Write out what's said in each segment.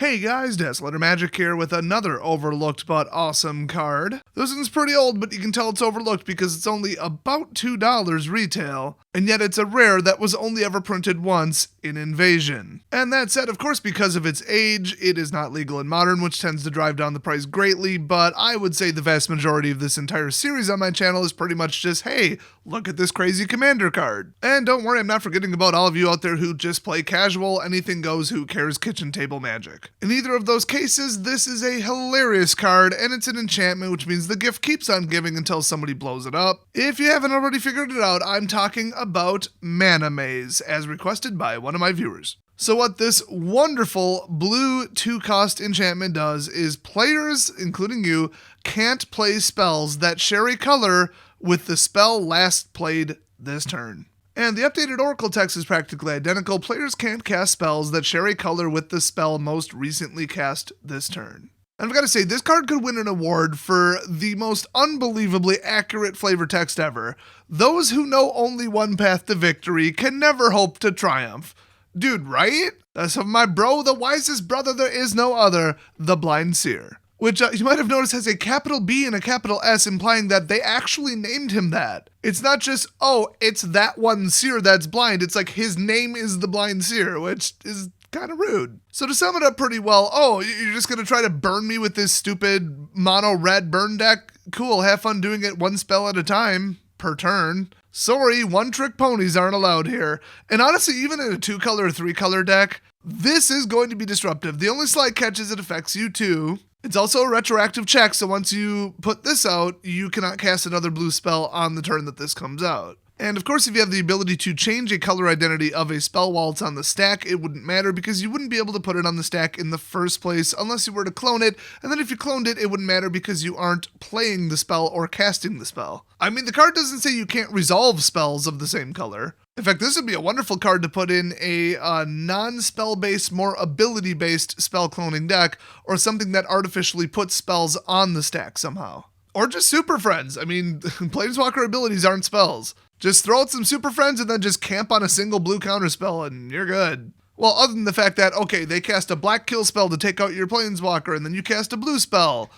Hey guys, Desolator Magic here with another overlooked but awesome card. This one's pretty old, but you can tell it's overlooked because it's only about $2 retail, and yet it's a rare that was only ever printed once in Invasion. And that said, of course, because of its age, it is not legal in Modern, which tends to drive down the price greatly, but I would say the vast majority of this entire series on my channel is pretty much just, hey, look at this crazy Commander card. And don't worry, I'm not forgetting about all of you out there who just play casual, anything goes, who cares kitchen table Magic. In either of those cases, this is a hilarious card, and it's an enchantment, which means the gift keeps on giving until somebody blows it up. If you haven't already figured it out, I'm talking about Mana Maze, as requested by one of my viewers. So what this wonderful blue 2-cost enchantment does is players, including you, can't play spells that share a color with the spell last played this turn. And the updated Oracle text is practically identical. Players can't cast spells that share a color with the spell most recently cast this turn. And I've got to say, this card could win an award for the most unbelievably accurate flavor text ever. Those who know only one path to victory can never hope to triumph. Dude, right? That's of my bro, the wisest brother there is no other, the Blind Seer. Which you might have noticed has a capital B and a capital S, implying that they actually named him that. It's not just, oh, it's that one seer that's blind. It's like his name is the Blind Seer, which is kind of rude. So to sum it up pretty well, oh, you're just going to try to burn me with this stupid mono red burn deck? Cool, have fun doing it one spell at a time per turn. Sorry, one-trick ponies aren't allowed here. And honestly, even in a 2-color or 3-color deck, this is going to be disruptive. The only slight catch is it affects you too. It's also a retroactive check, so once you put this out, you cannot cast another blue spell on the turn that this comes out. And of course, if you have the ability to change a color identity of a spell while it's on the stack, it wouldn't matter because you wouldn't be able to put it on the stack in the first place unless you were to clone it, and then if you cloned it, it wouldn't matter because you aren't playing the spell or casting the spell. I mean, the card doesn't say you can't resolve spells of the same color. In fact, this would be a wonderful card to put in a non-spell-based, more ability-based spell cloning deck, or something that artificially puts spells on the stack somehow. Or just Super Friends. I mean, Planeswalker abilities aren't spells. Just throw out some Super Friends and then just camp on a single blue counterspell and you're good. Well, other than the fact that, okay, they cast a black kill spell to take out your Planeswalker and then you cast a blue spell.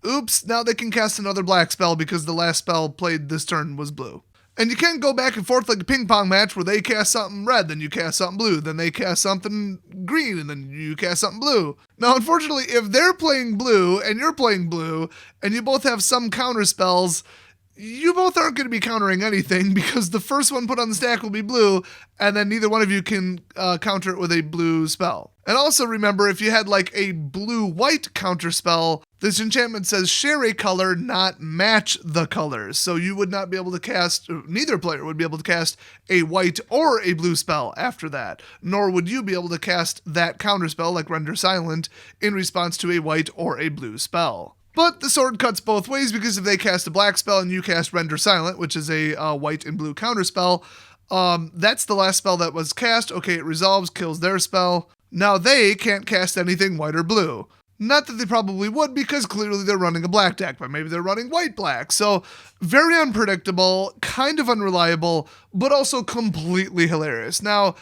Oops, now they can cast another black spell because the last spell played this turn was blue. And you can't go back and forth like a ping pong match where they cast something red, then you cast something blue, then they cast something green, and then you cast something blue. Now, unfortunately, if they're playing blue and you're playing blue, and you both have some counter spells, you both aren't going to be countering anything because the first one put on the stack will be blue, and then neither one of you can counter it with a blue spell. And also remember, if you had like a blue-white counter spell, this enchantment says share a color, not match the colors. So you would not be able to cast, neither player would be able to cast a white or a blue spell after that, nor would you be able to cast that counter spell like Render Silent in response to a white or a blue spell. But the sword cuts both ways because if they cast a black spell and you cast Render Silent, which is a white and blue counter spell, that's the last spell that was cast. Okay, it resolves, kills their spell. Now they can't cast anything white or blue. Not that they probably would because clearly they're running a black deck, but maybe they're running white-black. So very unpredictable, kind of unreliable, but also completely hilarious. Now,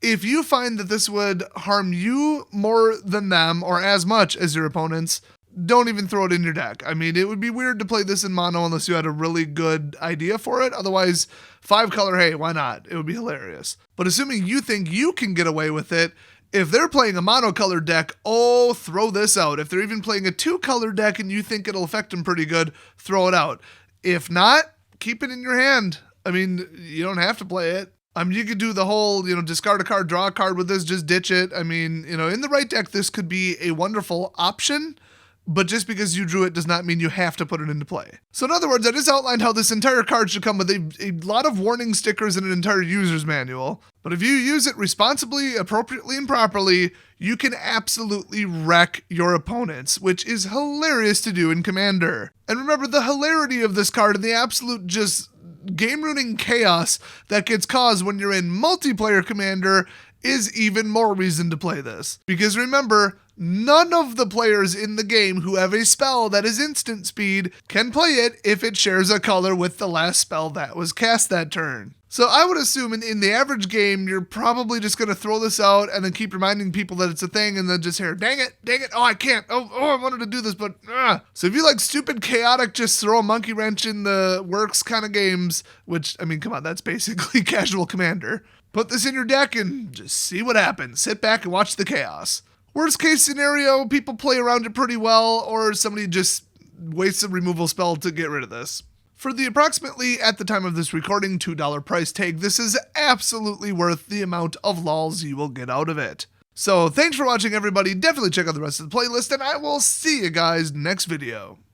if you find that this would harm you more than them or as much as your opponents, don't even throw it in your deck. I mean, it would be weird to play this in mono unless you had a really good idea for it. Otherwise, 5-color, hey, why not? It would be hilarious. But assuming you think you can get away with it, if they're playing a mono-color deck, oh, throw this out. If they're even playing a 2-color deck and you think it'll affect them pretty good, throw it out. If not, keep it in your hand. I mean, you don't have to play it. I mean, you could do the whole, discard a card, draw a card with this, just ditch it. I mean, in the right deck, this could be a wonderful option. But just because you drew it does not mean you have to put it into play. So in other words, I just outlined how this entire card should come with a lot of warning stickers and an entire user's manual. But if you use it responsibly, appropriately, and properly, you can absolutely wreck your opponents, which is hilarious to do in Commander. And remember, the hilarity of this card and the absolute just game-ruining chaos that gets caused when you're in multiplayer Commander is even more reason to play this. Because remember, none of the players in the game who have a spell that is instant speed can play it if it shares a color with the last spell that was cast that turn. So I would assume in the average game, you're probably just going to throw this out and then keep reminding people that it's a thing and then just hear, dang it, oh, I can't. Oh, I wanted to do this, but So if you like stupid, chaotic, just throw a monkey wrench in the works kind of games, which, I mean, come on, that's basically Casual Commander. Put this in your deck and just see what happens. Sit back and watch the chaos. Worst case scenario, people play around it pretty well, or somebody just wastes a removal spell to get rid of this. For the approximately, at the time of this recording, $2 price tag, this is absolutely worth the amount of lols you will get out of it. So thanks for watching, everybody. Definitely check out the rest of the playlist, and I will see you guys next video.